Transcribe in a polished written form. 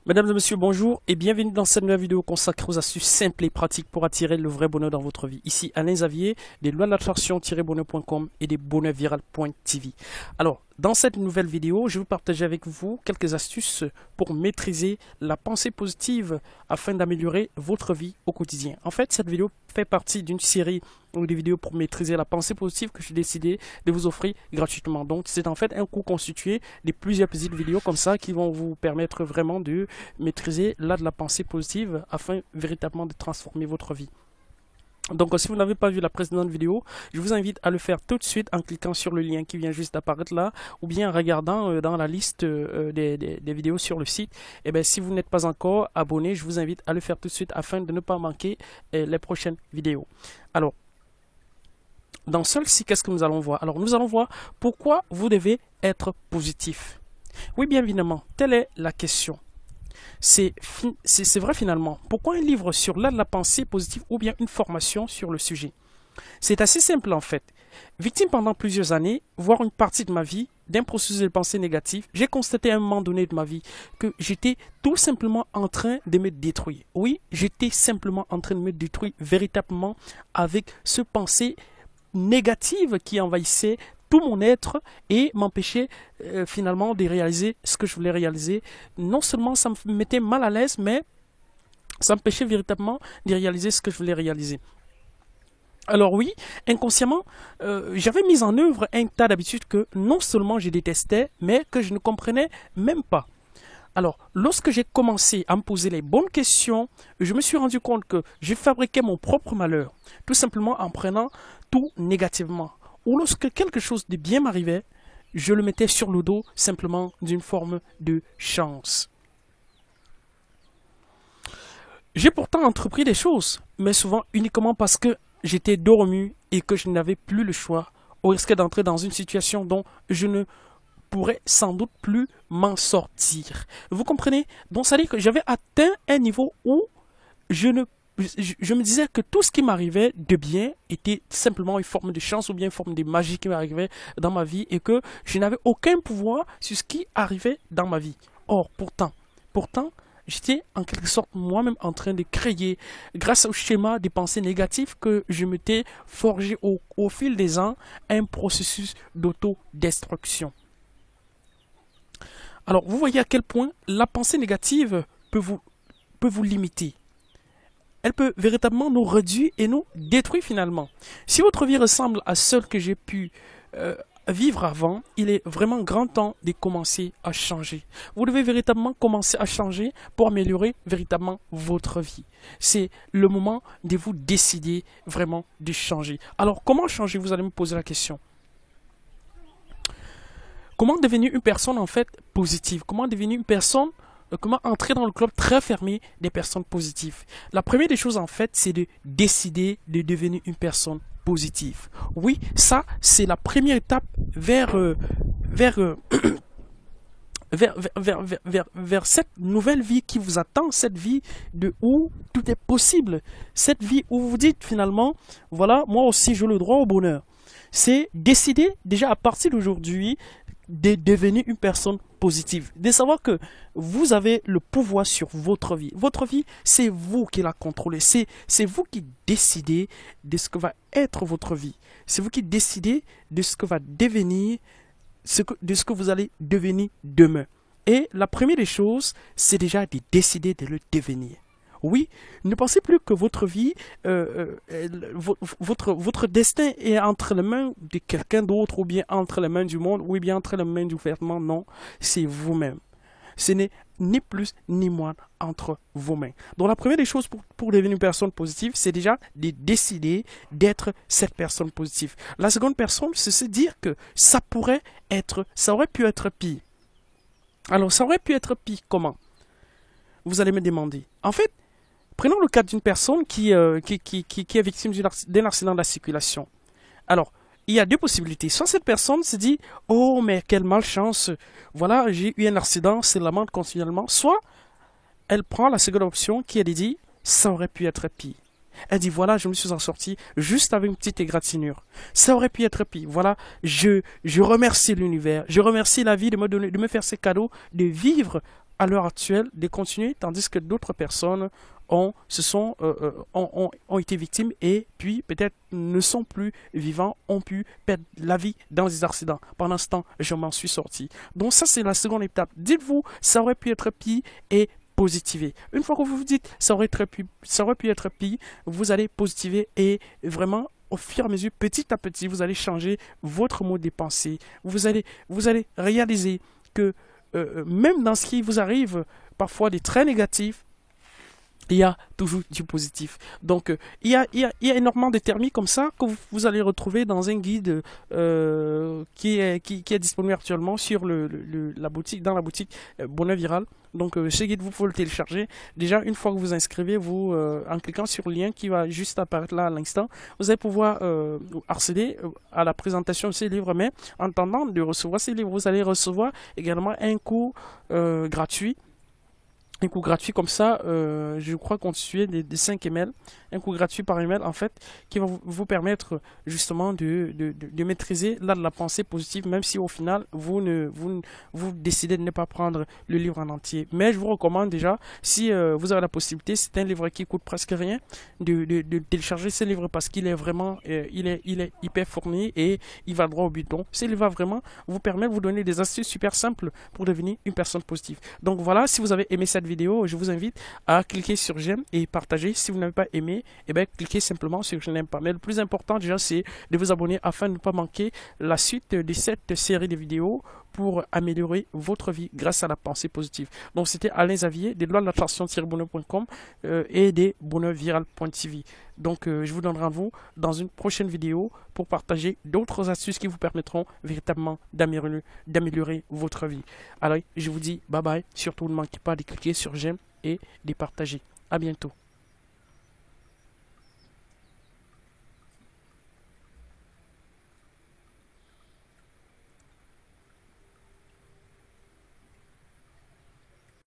Mesdames et messieurs, bonjour et bienvenue dans cette nouvelle vidéo consacrée aux astuces simples et pratiques pour attirer le vrai bonheur dans votre vie. Ici Alain Xavier, des lois de l'attraction-bonheur.com et des bonheurviral.tv. Alors, dans cette nouvelle vidéo, je vais partager avec vous quelques astuces pour maîtriser la pensée positive afin d'améliorer votre vie au quotidien. En fait, cette vidéo fait partie d'une série de vidéos pour maîtriser la pensée positive que j'ai décidé de vous offrir gratuitement. Donc, c'est en fait un cours constitué de plusieurs petites vidéos comme ça qui vont vous permettre vraiment de maîtriser l'art de la pensée positive afin véritablement de transformer votre vie. Donc si vous n'avez pas vu la précédente vidéo, je vous invite à le faire tout de suite en cliquant sur le lien qui vient juste d'apparaître là, ou bien en regardant dans la liste des vidéos sur le site. Et bien si vous n'êtes pas encore abonné, je vous invite à le faire tout de suite afin de ne pas manquer les prochaines vidéos. Alors, dans celle-ci, qu'est-ce que nous allons voir? Alors nous allons voir pourquoi vous devez être positif. Oui, bien évidemment, telle est la question. C'est vrai finalement. Pourquoi un livre sur l'art de la pensée positive ou bien une formation sur le sujet? C'est assez simple en fait. Victime pendant plusieurs années, voire une partie de ma vie, d'un processus de pensée négative, j'ai constaté à un moment donné de ma vie que j'étais tout simplement en train de me détruire. Oui, j'étais simplement en train de me détruire véritablement avec ce pensée négative qui envahissait tout mon être et m'empêchait finalement de réaliser ce que je voulais réaliser. Non seulement ça me mettait mal à l'aise, mais ça m'empêchait véritablement de réaliser ce que je voulais réaliser. Alors oui, inconsciemment, j'avais mis en œuvre un tas d'habitudes que non seulement je détestais, mais que je ne comprenais même pas. Alors, lorsque j'ai commencé à me poser les bonnes questions, je me suis rendu compte que je fabriquais mon propre malheur, tout simplement en prenant tout négativement. Ou lorsque quelque chose de bien m'arrivait, je le mettais sur le dos simplement d'une forme de chance. J'ai pourtant entrepris des choses, mais souvent uniquement parce que j'étais dos remué et que je n'avais plus le choix, au risque d'entrer dans une situation dont je ne pourrais sans doute plus m'en sortir. Vous comprenez? Donc ça veut dire que j'avais atteint un niveau où je me disais que tout ce qui m'arrivait de bien était simplement une forme de chance ou bien une forme de magie qui m'arrivait dans ma vie et que je n'avais aucun pouvoir sur ce qui arrivait dans ma vie. Or, pourtant, j'étais en quelque sorte moi-même en train de créer, grâce au schéma des pensées négatives que je m'étais forgé au fil des ans, un processus d'autodestruction. Alors, vous voyez à quel point la pensée négative peut vous limiter. Elle peut véritablement nous réduire et nous détruire finalement. Si votre vie ressemble à celle que j'ai pu vivre avant, il est vraiment grand temps de commencer à changer. Vous devez véritablement commencer à changer pour améliorer véritablement votre vie. C'est le moment de vous décider vraiment de changer. Alors, comment changer? Vous allez me poser la question. Comment devenir une personne en fait positive? Comment devenir une personne, comment entrer dans le club très fermé des personnes positives? La première des choses en fait, c'est de décider de devenir une personne positive. Oui, ça c'est la première étape vers cette nouvelle vie qui vous attend, cette vie de où tout est possible, cette vie où vous vous dites finalement, voilà, moi aussi j'ai le droit au bonheur. C'est décider déjà à partir d'aujourd'hui de devenir une personne positive, de savoir que vous avez le pouvoir sur votre vie. Votre vie, c'est vous qui la contrôlez, c'est vous qui décidez de ce que va être votre vie. C'est vous qui décidez de ce que va devenir, de ce que vous allez devenir demain. Et la première des choses, c'est déjà de décider de le devenir. Oui, ne pensez plus que votre vie, votre destin est entre les mains de quelqu'un d'autre ou bien entre les mains du monde ou bien entre les mains du gouvernement. Non, c'est vous-même. Ce n'est ni plus ni moins entre vos mains. Donc la première des choses pour devenir une personne positive, c'est déjà de décider d'être cette personne positive. La seconde personne, c'est se dire que ça aurait pu être pire. Alors ça aurait pu être pire comment? Vous allez me demander. En fait, prenons le cas d'une personne qui est victime d'un accident de la circulation. Alors, il y a deux possibilités. Soit cette personne se dit « Oh, mais quelle malchance! Voilà, j'ai eu un accident, c'est lamente continuellement. » Soit, elle prend la seconde option qui est de dire « Ça aurait pu être pire. » Elle dit « Voilà, je me suis en sorti juste avec une petite égratignure. Ça aurait pu être pire. Voilà, je remercie l'univers. Je remercie la vie de me faire ces cadeaux, de vivre à l'heure actuelle de continuer, tandis que d'autres personnes ont été victimes et puis peut-être ne sont plus vivants, ont pu perdre la vie dans des accidents. Pendant ce temps, je m'en suis sorti. Donc ça, c'est la seconde étape. Dites-vous, ça aurait pu être pire et positiver. Une fois que vous vous dites, ça aurait pu être pire, vous allez positiver et vraiment, au fur et à mesure, petit à petit, vous allez changer votre mode de pensée. Vous allez réaliser que même dans ce qui vous arrive, parfois des traits négatifs, il y a toujours du positif. Donc, il y a énormément de termes comme ça que vous allez retrouver dans un guide qui est disponible actuellement sur la boutique, dans la boutique Bonheur Viral. Donc, ce guide, vous pouvez le télécharger. Déjà, une fois que vous inscrivez, vous, en cliquant sur le lien qui va juste apparaître là à l'instant, vous allez pouvoir accéder à la présentation de ces livres. Mais en attendant de recevoir ces livres, vous allez recevoir également un cours gratuit. Un cours gratuit comme ça, je crois constitué de 5 emails, un cours gratuit par email en fait, qui va vous permettre justement de maîtriser l'art de la pensée positive, même si au final vous décidez de ne pas prendre le livre en entier. Mais je vous recommande déjà, si vous avez la possibilité, c'est un livre qui coûte presque rien, de télécharger ce livre parce qu'il est vraiment, il est hyper fourni et il va droit au but. Donc ce livre va vraiment vous permettre de vous donner des astuces super simples pour devenir une personne positive. Donc voilà, si vous avez aimé cette vidéo, je vous invite à cliquer sur j'aime et partager. Si vous n'avez pas aimé, eh bien, cliquez simplement sur je n'aime pas. Mais le plus important déjà, c'est de vous abonner afin de ne pas manquer la suite de cette série de vidéos pour améliorer votre vie grâce à la pensée positive. Donc c'était Alain Xavier des lois de l'attraction-bonheur.com et des bonheurviral.tv. Donc je vous donne rendez-vous dans une prochaine vidéo pour partager d'autres astuces qui vous permettront véritablement d'améliorer votre vie. Alors je vous dis bye bye, surtout ne manquez pas de cliquer sur j'aime et de partager. À bientôt.